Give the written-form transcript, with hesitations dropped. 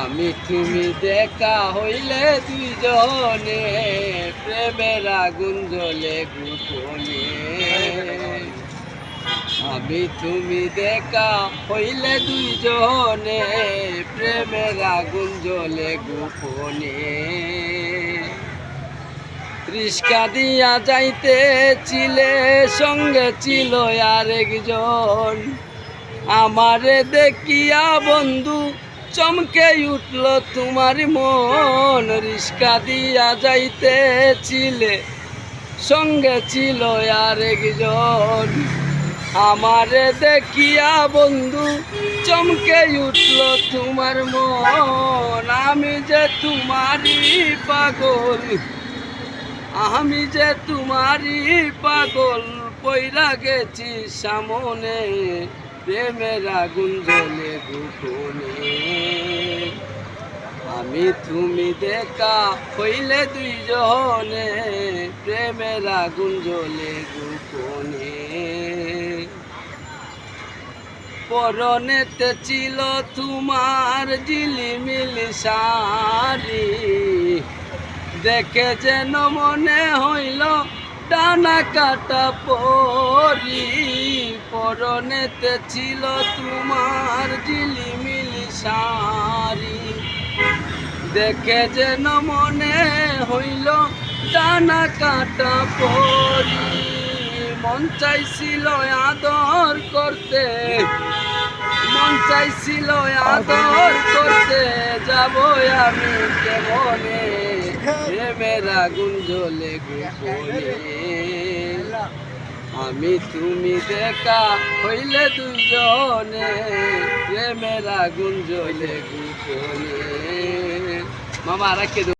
আমি তুমি দেখা হইলে দুইজনে প্রেমের আগুন জ্বলে গোপনে। আমি তুমি দেখা হইলে দুইজনে প্রেমের আগুন জ্বলে গোপনে। রিস্কা দিয়া যাইতে ছিলে সঙ্গে ছিল আরেকজন, আমারে দেখিয়া বন্ধু চমকে উঠল তোমার মন। রিস্কা দিয়া যাইতে ছিলে সঙ্গে ছিল আরেকজন, আমারে দেখিয়া বন্ধু চমকে উঠল তোমার মন। আমি যে তোমারই পাগল, আমি যে তোমারই পাগল, পইরা গেছি সামনে প্রেমের আগুন জ্বলে গোপনে। আমি তুমি দেখা হইলে দুইজনে প্রেমের আগুন জ্বলে গোপনে। পরনেতে ছিল তোমার ঝিলিমিলি শাড়ি, দেখে যেন মনে হইল ডানা কাটা পরি। পরনেতে ছিল তোমার ঝিলিমিলি শাড়ি, দেখে যেন মনে হইল ডানা কাটা পরি। মন চাইছিল আদর করতে, মন চাইছিল আদর করতে, যাব আমি কেমনে প্রেমের আগুন জ্বলে গোপনে। আমি তুমি দেখা হইলে দুইজনে প্রেমের আগুন জ্বলে গোপনে। মামা রাখে।